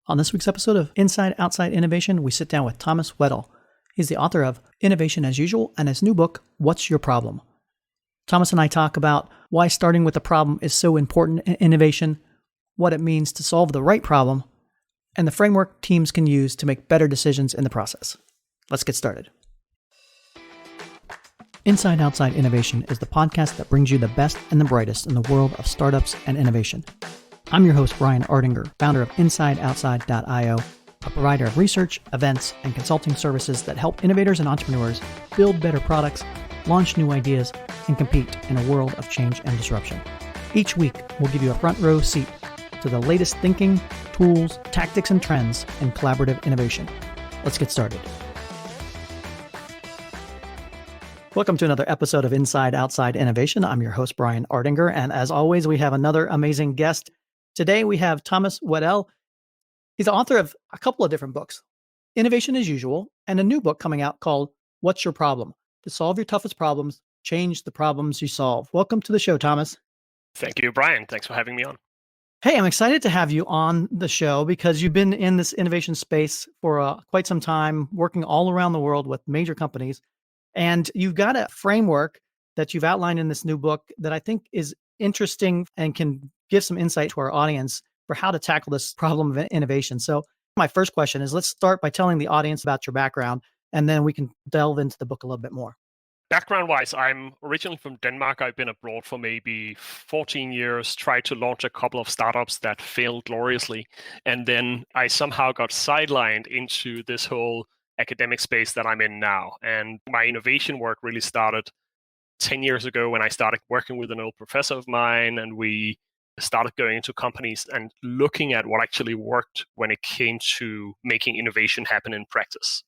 On this week's episode of Inside Outside Innovation, we sit down with Thomas Weddle. He's the author of Innovation as Usual and his new book, What's Your Problem? Thomas and I talk about why starting with a problem is so important in innovation, what it means to solve the right problem, and the framework teams can use to make better decisions in the process. Let's get started. Inside Outside Innovation is the podcast that brings you the best and the brightest in the world of startups and innovation. I'm your host, Brian Ardinger, founder of InsideOutside.io, a provider of research, events, and consulting services that help innovators and entrepreneurs build better products, launch new ideas, and compete in a world of change and disruption. Each week, we'll give you a front row seat to the latest thinking, tools, tactics, and trends in collaborative innovation. Let's get started. Welcome to another episode of Inside Outside Innovation. I'm your host, Brian Ardinger, and as always, we have another amazing guest. Today, we have Thomas Weddell. He's the author of a couple of different books, Innovation as Usual, and a new book coming out called What's Your Problem? To solve your toughest problems, change the problems you solve. Welcome to the show, Thomas. Thank you, Brian. Thanks for having me on. Hey, I'm excited to have you on the show because you've been in this innovation space for quite some time, working all around the world with major companies. And you've got a framework that you've outlined in this new book that I think is interesting and can give some insight to our audience for how to tackle this problem of innovation. So my first question is, let's start by telling the audience about your background, and then we can delve into the book a little bit more. Background-wise, I'm originally from Denmark. I've been abroad for maybe 14 years, tried to launch a couple of startups that failed gloriously. And then I somehow got sidelined into this whole academic space that I'm in now. And my innovation work really started 10 years ago when I started working with an old professor of mine, and we started going into companies and looking at what actually worked when it came to making innovation happen in practice.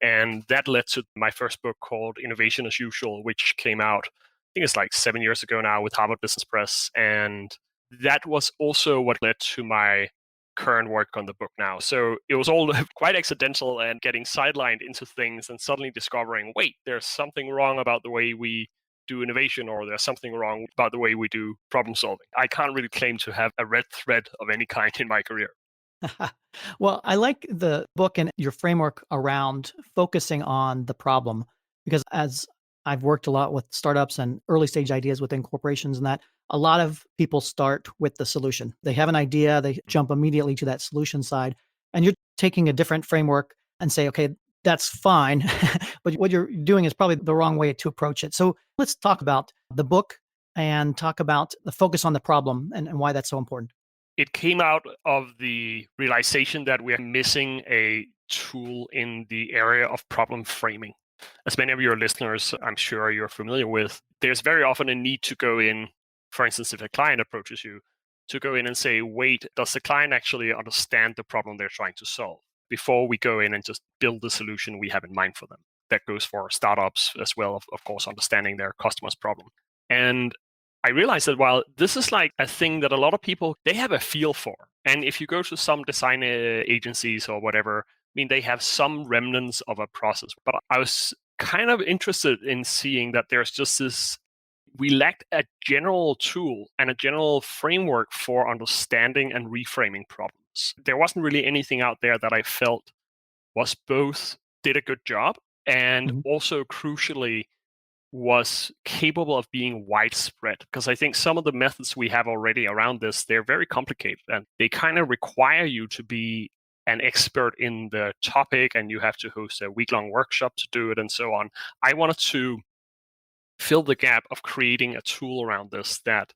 And that led to my first book called Innovation as Usual, which came out, I think it's like 7 years ago now with Harvard Business Press. And that was also what led to my current work on the book now. So it was all quite accidental and getting sidelined into things and suddenly discovering, wait, there's something wrong about the way we do innovation, or there's something wrong about the way we do problem solving. I can't really claim to have a red thread of any kind in my career. Well, I like the book and your framework around focusing on the problem, because as I've worked a lot with startups and early stage ideas within corporations, and that a lot of people start with the solution. They have an idea, they jump immediately to that solution side, and you're taking a different framework and say, okay, that's fine, but what you're doing is probably the wrong way to approach it. So let's talk about the book and talk about the focus on the problem and why that's so important. It came out of the realization that we're missing a tool in the area of problem framing. As many of your listeners, I'm sure you're familiar with, there's very often a need to go in, for instance, if a client approaches you, to go in and say, wait, does the client actually understand the problem they're trying to solve? Before we go in and just build the solution we have in mind for them. That goes for startups as well, of course, understanding their customer's problem. And I realized that while this is like a thing that a lot of people, they have a feel for. And if you go to some design agencies or whatever, I mean, they have some remnants of a process. But I was kind of interested in seeing that there's just this, we lacked a general tool and a general framework for understanding and reframing problems. There wasn't really anything out there that I felt was both did a good job and also crucially was capable of being widespread. Because I think some of the methods we have already around this, they're very complicated and they kind of require you to be an expert in the topic, and you have to host a week-long workshop to do it and so on. I wanted to fill the gap of creating a tool around this that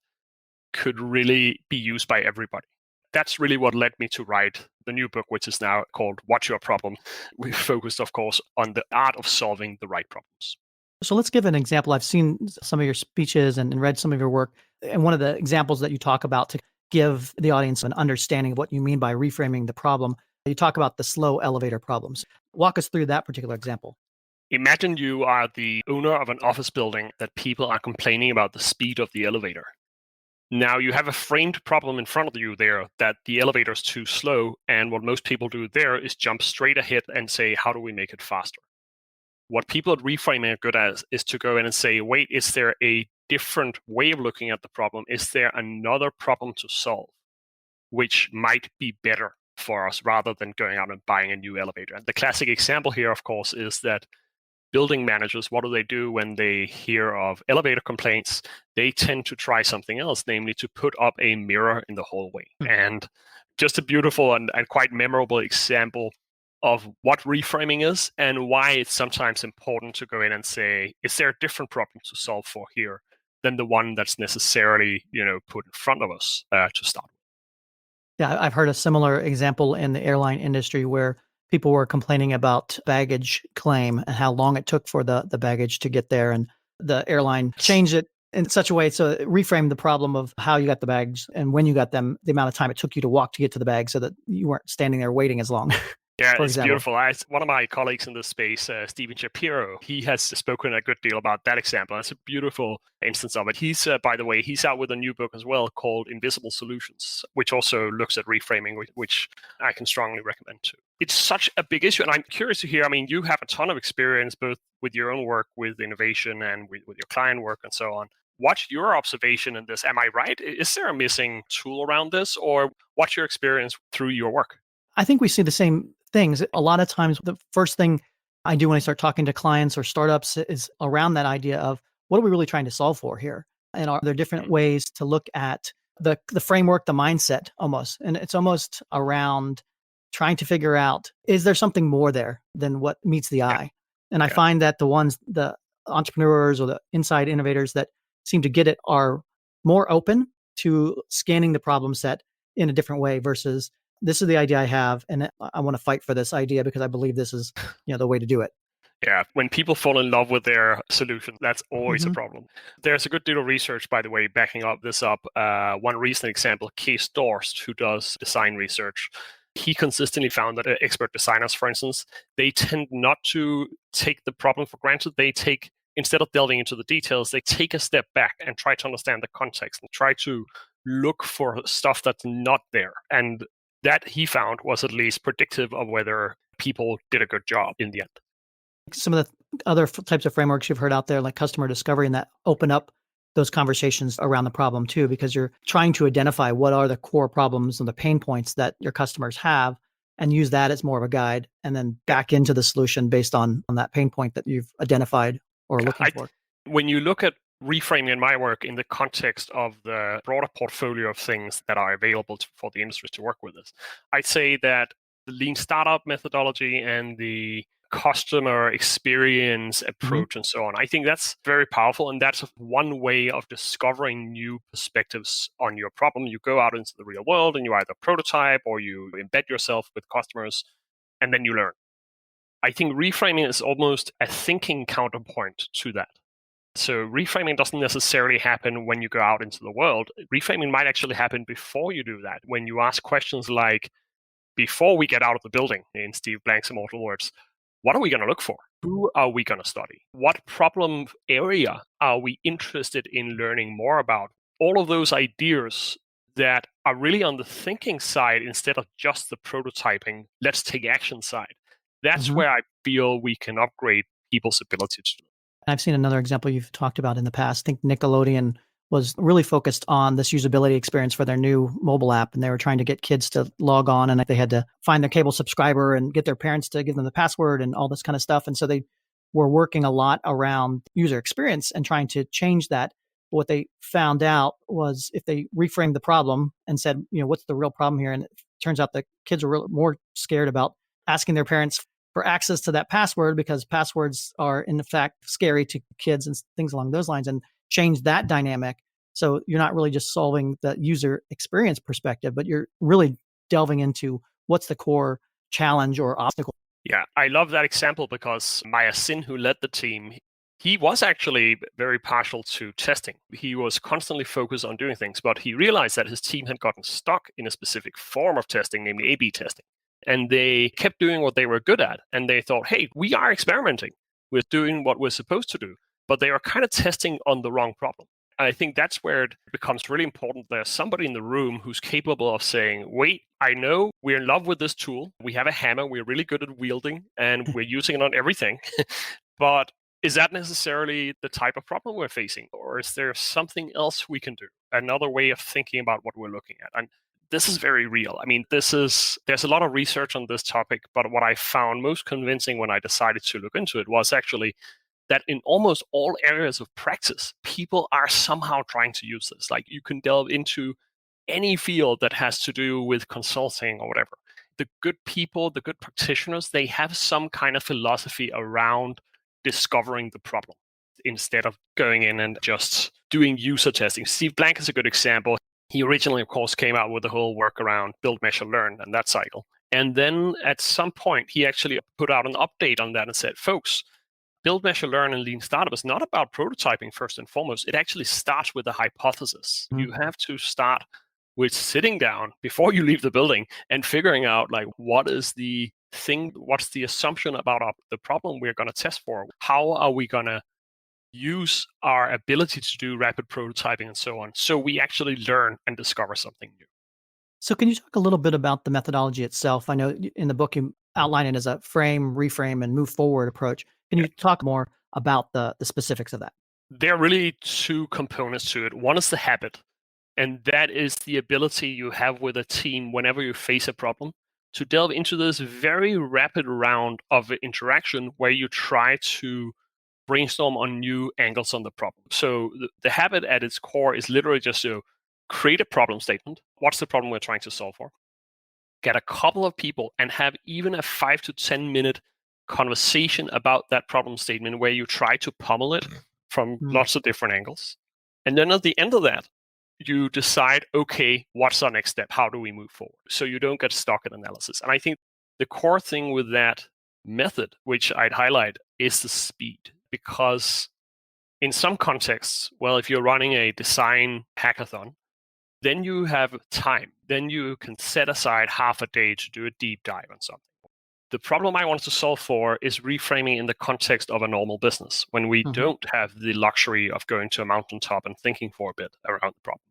could really be used by everybody. That's really what led me to write the new book, which is now called What's Your Problem? We focused, of course, on the art of solving the right problems. So let's give an example. I've seen some of your speeches and read some of your work. And one of the examples that you talk about to give the audience an understanding of what you mean by reframing the problem, you talk about the slow elevator problems. Walk us through that particular example. Imagine you are the owner of an office building that people are complaining about the speed of the elevator. Now you have a framed problem in front of you there that the elevator is too slow, and what most people do there is jump straight ahead and say, how do we make it faster? What people at Reframing are good at is to go in and say, wait, is there a different way of looking at the problem? Is there another problem to solve which might be better for us rather than going out and buying a new elevator. And the classic example here, of course, is that building managers, what do when they hear of elevator complaints? They tend to try something else, namely to put up a mirror in the hallway. And just a beautiful and quite memorable example of what reframing is and why it's sometimes important to go in and say, is there a different problem to solve for here than the one that's necessarily, put in front of us to start with? Yeah, I've heard a similar example in the airline industry where people were complaining about baggage claim and how long it took for the baggage to get there. And the airline changed it in such a way so it reframed the problem of how you got the bags and when you got them, the amount of time it took you to walk to get to the bag so that you weren't standing there waiting as long. Yeah, For it's example. beautiful. One of my colleagues in this space, Stephen Shapiro, he has spoken a good deal about that example. That's a beautiful instance of it. He's, by the way, he's out with a new book as well called Invisible Solutions, which also looks at reframing, which I can strongly recommend too. It's such a big issue, and I'm curious to hear, you have a ton of experience both with your own work with innovation and with your client work and so on. What's your observation in this? Am I right? Is there a missing tool around this, or what's your experience through your work? I think we see the same things. A lot of times, the first thing I do when I start talking to clients or startups is around that idea of what are we really trying to solve for here? And are there different ways to look at the framework, the mindset almost? And it's almost around trying to figure out, is there something more there than what meets the Yeah. eye? And I Yeah. find that the entrepreneurs or the inside innovators that seem to get it are more open to scanning the problem set in a different way versus this is the idea I have, and I want to fight for this idea because I believe this is, the way to do it. Yeah, when people fall in love with their solution, that's always a Mhm. problem. There's a good deal of research, by the way, backing up this up. One recent example, Kees Dorst, who does design research, he consistently found that expert designers, for instance, they tend not to take the problem for granted. Instead of delving into the details, they take a step back and try to understand the context and try to look for stuff that's not there. And that he found was at least predictive of whether people did a good job in the end. Some of the other types of frameworks you've heard out there, like customer discovery, and that open up those conversations around the problem too, because you're trying to identify what are the core problems and the pain points that your customers have and use that as more of a guide and then back into the solution based on that pain point that you've identified or looking for. When you look at reframing in my work in the context of the broader portfolio of things that are available for the industry to work with this, I'd say that the lean startup methodology and the customer experience approach and so on, I think that's very powerful. And that's one way of discovering new perspectives on your problem. You go out into the real world and you either prototype or you embed yourself with customers, and then you learn. I think reframing is almost a thinking counterpoint to that. So reframing doesn't necessarily happen when you go out into the world. Reframing might actually happen before you do that. When you ask questions like, before we get out of the building, in Steve Blank's immortal words, what are we going to look for? Who are we going to study? What problem area are we interested in learning more about? All of those ideas that are really on the thinking side instead of just the prototyping, let's take action side. That's where I feel we can upgrade people's ability to do it. I've seen another example you've talked about in the past. I think Nickelodeon was really focused on this usability experience for their new mobile app, and they were trying to get kids to log on, and they had to find their cable subscriber and get their parents to give them the password and all this kind of stuff. And so they were working a lot around user experience and trying to change that. But what they found out was if they reframed the problem and said, what's the real problem here? And it turns out the kids were more scared about asking their parents for access to that password because passwords are in fact scary to kids and things along those lines, and change that dynamic. So you're not really just solving the user experience perspective, but you're really delving into what's the core challenge or obstacle. Yeah, I love that example because Maya Sin, who led the team, he was actually very partial to testing. He was constantly focused on doing things, but he realized that his team had gotten stuck in a specific form of testing, namely A/B testing. And they kept doing what they were good at. And they thought, hey, we are experimenting. We're doing what we're supposed to do. But they are kind of testing on the wrong problem. I think that's where it becomes really important. There's somebody in the room who's capable of saying, wait, I know we're in love with this tool. We have a hammer. We're really good at wielding and we're using it on everything. But is that necessarily the type of problem we're facing? Or is there something else we can do? Another way of thinking about what we're looking at? And this is very real. I mean, there's a lot of research on this topic, but what I found most convincing when I decided to look into it was actually that in almost all areas of practice, people are somehow trying to use this. Like, you can delve into any field that has to do with consulting or whatever. The good people, the good practitioners, they have some kind of philosophy around discovering the problem instead of going in and just doing user testing. Steve Blank is a good example. He originally, of course, came out with the whole work around build, measure, learn and that cycle. And then at some point, he actually put out an update on that and said, folks, build, measure, learn, and lean startup is not about prototyping first and foremost. It actually starts with a hypothesis. Mm-hmm. You have to start with sitting down before you leave the building and figuring out, like, what is the thing, what's the assumption about the problem we're going to test for? How are we going to use our ability to do rapid prototyping and so on, so we actually learn and discover something new? So can you talk a little bit about the methodology itself? I know in the book you outline it as a frame, reframe, and move forward approach. Can you talk more about the specifics of that? There are really two components to it. One is the habit, and that is the ability you have with a team whenever you face a problem to delve into this very rapid round of interaction where you try to brainstorm on new angles on the problem. So the habit at its core is literally just to create a problem statement. What's the problem we're trying to solve for? Get a couple of people and have even a 5 to 10 minute conversation about that problem statement where you try to pummel it from lots of different angles. And then at the end of that, you decide, okay, what's our next step? How do we move forward? So you don't get stuck in analysis. And I think the core thing with that method, which I'd highlight, is the speed. Because in some contexts, well, if you're running a design hackathon, then you have time. Then you can set aside half a day to do a deep dive on something. The problem I wanted to solve for is reframing in the context of a normal business, when we don't have the luxury of going to a mountaintop and thinking for a bit around the problem.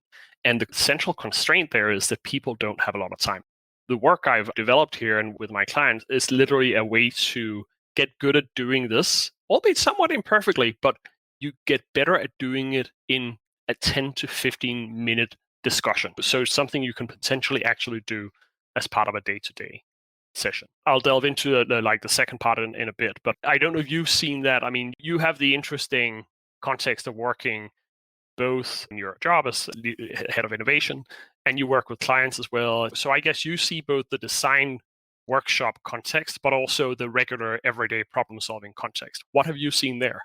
And the central constraint there is that people don't have a lot of time. The work I've developed here and with my clients is literally a way to get good at doing this, albeit somewhat imperfectly, but you get better at doing it in a 10 to 15 minute discussion. So it's something you can potentially actually do as part of a day-to-day session. I'll delve into the second part in a bit, but I don't know if you've seen that. I mean, you have the interesting context of working both in your job as head of innovation and you work with clients as well. So I guess you see both the design workshop context, but also the regular everyday problem solving context. What have you seen there?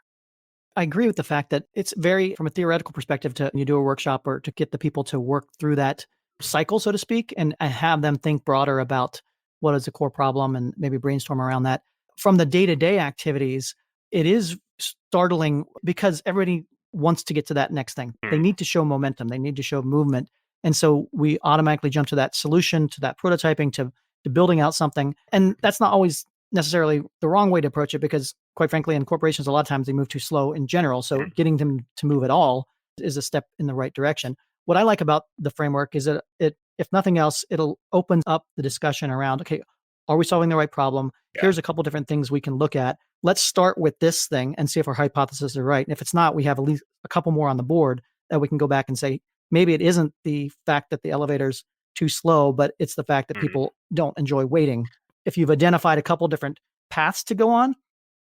I agree with the fact that it's very, from a theoretical perspective, to you do a workshop or to get the people to work through that cycle, so to speak, and have them think broader about what is the core problem and maybe brainstorm around that. From the day-to-day activities, it is startling because everybody wants to get to that next thing. They need to show momentum. They need to show movement. And so we automatically jump to that solution, to that prototyping, to building out something. And that's not always necessarily the wrong way to approach it, because quite frankly, in corporations, a lot of times they move too slow in general. So getting them to move at all is a step in the right direction. What I like about the framework is that it, if nothing else, it'll open up the discussion around, okay, are we solving the right problem? Here's a couple different things we can look at. Let's start with this thing and see if our hypotheses are right. And if it's not, we have at least a couple more on the board that we can go back and say, maybe it isn't the fact that the elevator's too slow, but it's the fact that people don't enjoy waiting. If you've identified a couple different paths to go on,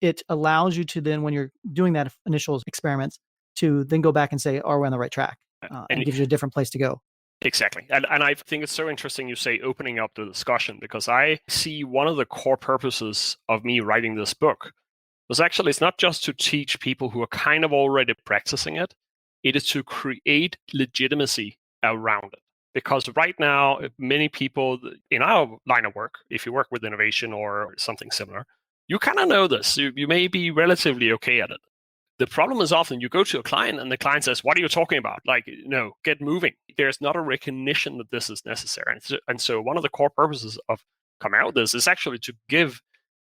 it allows you to then, when you're doing that initial experiments, to then go back and say, are we on the right track? And it gives you a different place to go. Exactly. And I think it's so interesting you say opening up the discussion, because I see one of the core purposes of me writing this book was actually, it's not just to teach people who are kind of already practicing it. It is to create legitimacy around it. Because right now, many people in our line of work, if you work with innovation or something similar, you kind of know this. You may be relatively okay at it. The problem is often you go to a client and the client says, what are you talking about? Like, no, get moving. There's not a recognition that this is necessary. And so one of the core purposes of coming out with this is actually to give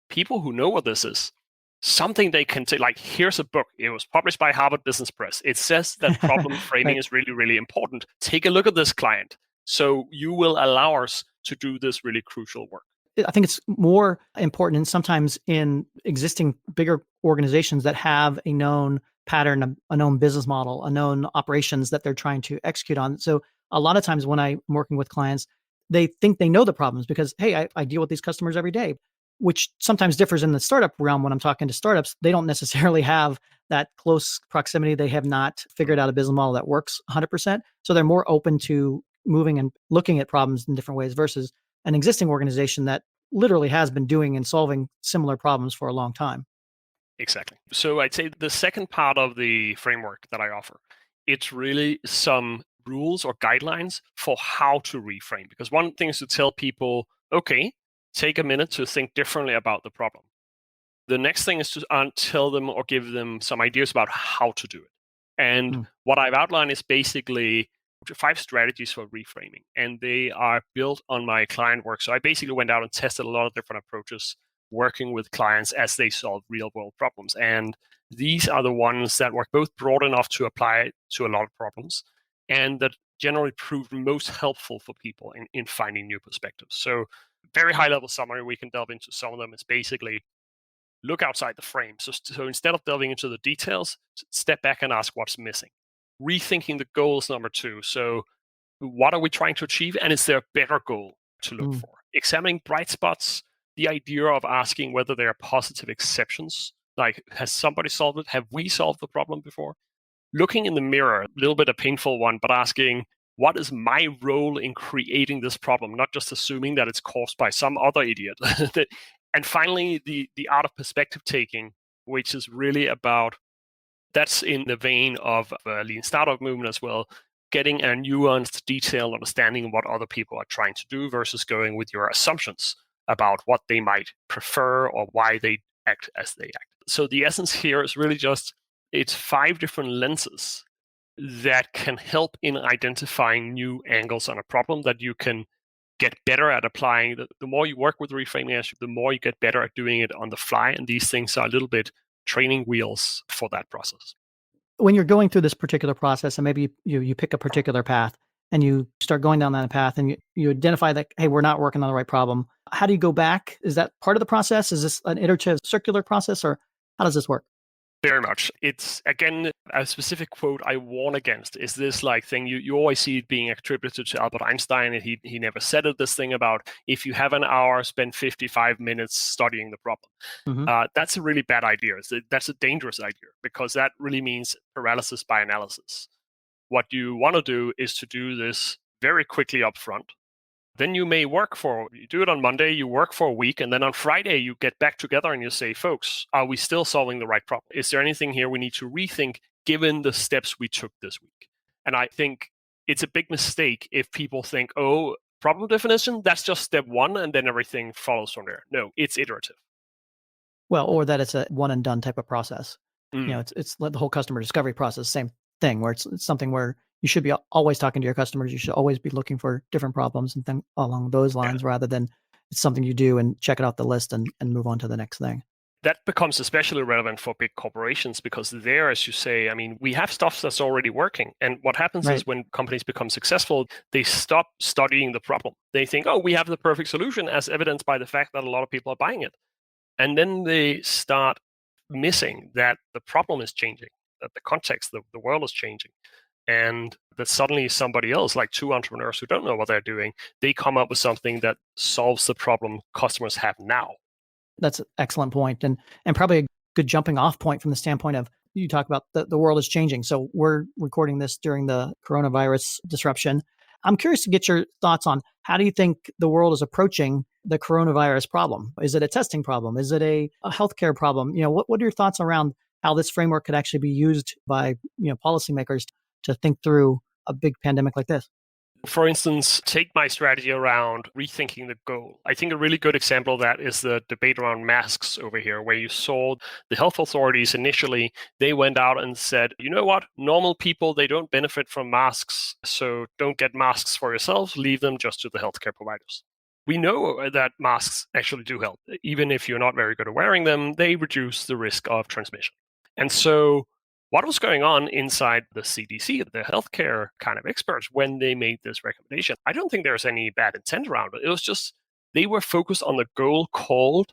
people who know what this is something they can say, like, here's a book. It was published by Harvard Business Press. It says that problem framing is really, really important. Take a look at this, client. So you will allow us to do this really crucial work. I think it's more important, and sometimes in existing bigger organizations that have a known pattern, a known business model, a known operations that they're trying to execute on. So a lot of times when I'm working with clients, they think they know the problems because, hey, I deal with these customers every day, which sometimes differs in the startup realm. When I'm talking to startups, they don't necessarily have that close proximity. They have not figured out a business model that works 100%. So they're more open to moving and looking at problems in different ways versus an existing organization that literally has been doing and solving similar problems for a long time. Exactly. So I'd say the second part of the framework that I offer, it's really some rules or guidelines for how to reframe. Because one thing is to tell people, okay, take a minute to think differently about the problem. The next thing is to tell them or give them some ideas about how to do it. And what I've outlined is basically 5 strategies for reframing, and they are built on my client work. So I basically went out and tested a lot of different approaches working with clients as they solve real world problems. And these are the ones that were both broad enough to apply to a lot of problems and that generally proved most helpful for people in finding new perspectives. So very high level summary, we can delve into some of them, is basically look outside the frame. So instead of delving into the details, step back and ask what's missing. Rethinking the goals, number 2. So what are we trying to achieve? And is there a better goal to look for? Examining bright spots, the idea of asking whether there are positive exceptions. Like, has somebody solved it? Have we solved the problem before? Looking in the mirror, a little bit a painful one, but asking, what is my role in creating this problem? Not just assuming that it's caused by some other idiot. And finally, the art of perspective taking, which is really about, that's in the vein of lean startup movement as well, getting a nuanced, detailed understanding of what other people are trying to do versus going with your assumptions about what they might prefer or why they act as they act. So the essence here is really just, it's 5 different lenses that can help in identifying new angles on a problem that you can get better at applying. The more you work with reframing, the more you get better at doing it on the fly. And these things are a little bit training wheels for that process. When you're going through this particular process and maybe you pick a particular path and you start going down that path and you identify that, hey, we're not working on the right problem. How do you go back? Is that part of the process? Is this an iterative circular process, or how does this work? Very much. It's, again, a specific quote I warn against is this like thing, you always see it being attributed to Albert Einstein, and he never said it, this thing about if you have an hour, spend 55 minutes studying the problem. That's a really bad idea. That's a dangerous idea because that really means paralysis by analysis. What you want to do is to do this very quickly up front. Then you may you do it on Monday, you work for a week, and then on Friday you get back together and you say, folks, are we still solving the right problem? Is there anything here we need to rethink given the steps we took this week? And I think it's a big mistake if people think, oh, problem definition, that's just step 1 and then everything follows from there. No, it's iterative. Well, or that it's a one and done type of process. It's the whole customer discovery process, same thing, where it's something where you should be always talking to your customers. You should always be looking for different problems and things along those lines, rather than it's something you do and check it off the list and move on to the next thing. That becomes especially relevant for big corporations because there, as you say, I mean, we have stuff that's already working. And what happens is when companies become successful, they stop studying the problem. They think, oh, we have the perfect solution, as evidenced by the fact that a lot of people are buying it. And then they start missing that the problem is changing, that the context, the world is changing. And that suddenly somebody else, like 2 entrepreneurs who don't know what they're doing, they come up with something that solves the problem customers have now. That's an excellent point, and probably a good jumping off point from the standpoint of, you talk about the world is changing. So we're recording this during the coronavirus disruption. I'm curious to get your thoughts on, how do you think the world is approaching the coronavirus problem? Is it a testing problem? Is it a healthcare problem? What are your thoughts around how this framework could actually be used by policymakers to think through a big pandemic like this? For instance, take my strategy around rethinking the goal. I think a really good example of that is the debate around masks over here, where you saw the health authorities initially, they went out and said, you know what, normal people, they don't benefit from masks, so don't get masks for yourselves, leave them just to the healthcare providers. We know that masks actually do help. Even if you're not very good at wearing them, they reduce the risk of transmission. And so what was going on inside the CDC, the healthcare kind of experts, when they made this recommendation? I don't think there's any bad intent around it. It was just they were focused on the goal called,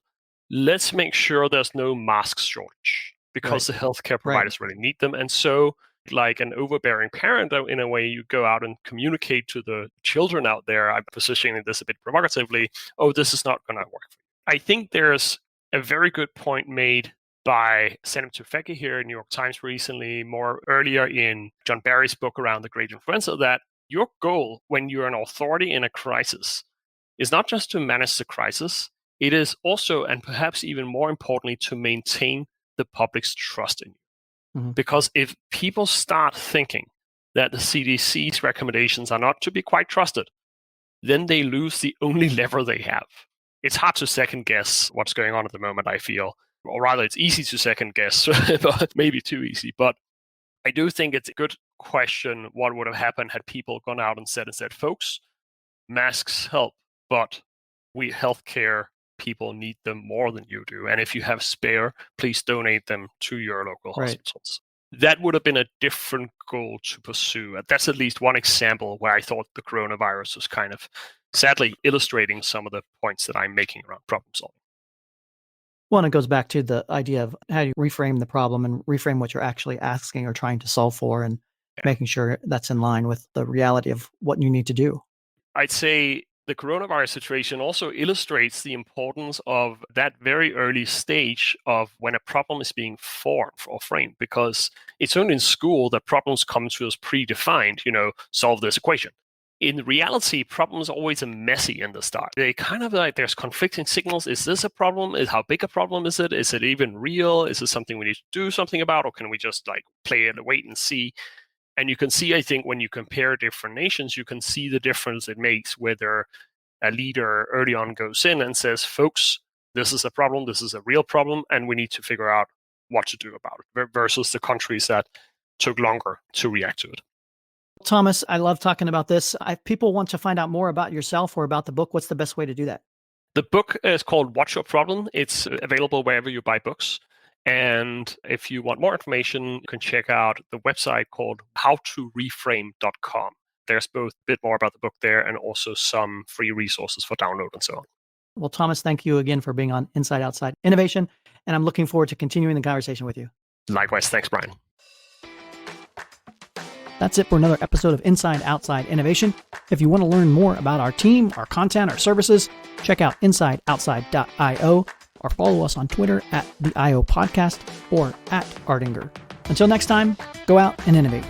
let's make sure there's no mask shortage because the healthcare providers really need them. And so like an overbearing parent. In a way, you go out and communicate to the children out there. I'm positioning this a bit provocatively. Oh, this is not going to work for you. I think there's a very good point made by Senator Tufekci here in New York Times recently, more earlier in John Barry's book around the Great Influenza, that your goal when you're an authority in a crisis is not just to manage the crisis, it is also, and perhaps even more importantly, to maintain the public's trust in you. Mm-hmm. Because if people start thinking that the CDC's recommendations are not to be quite trusted, then they lose the only lever they have. It's hard to second guess what's going on at the moment, I feel. Or rather, it's easy to second guess, but maybe too easy. But I do think it's a good question what would have happened had people gone out and said, folks, masks help, but we healthcare people need them more than you do. And if you have spare, please donate them to your local hospitals. That would have been a different goal to pursue. That's at least one example where I thought the coronavirus was kind of sadly illustrating some of the points that I'm making around problem solving. Well, and it goes back to the idea of how you reframe the problem and reframe what you're actually asking or trying to solve for, and making sure that's in line with the reality of what you need to do. I'd say the coronavirus situation also illustrates the importance of that very early stage of when a problem is being formed or framed, because it's only in school that problems come to us predefined, solve this equation. In reality, problems are always messy in the start. They kind of like, there's conflicting signals. Is this a problem? How big a problem is it? Is it even real? Is it something we need to do something about? Or can we just play it, wait and see? And you can see, I think, when you compare different nations, you can see the difference it makes whether a leader early on goes in and says, folks, this is a problem, this is a real problem, and we need to figure out what to do about it, versus the countries that took longer to react to it. Thomas, I love talking about this. If people want to find out more about yourself or about the book, what's the best way to do that? The book is called What's Your Problem? It's available wherever you buy books. And if you want more information, you can check out the website called howtoreframe.com. There's both a bit more about the book there and also some free resources for download and so on. Well, Thomas, thank you again for being on Inside Outside Innovation. And I'm looking forward to continuing the conversation with you. Likewise. Thanks, Brian. That's it for another episode of Inside Outside Innovation. If you want to learn more about our team, our content, our services, check out insideoutside.io or follow us on Twitter at the IO Podcast or at Ardinger. Until next time, go out and innovate.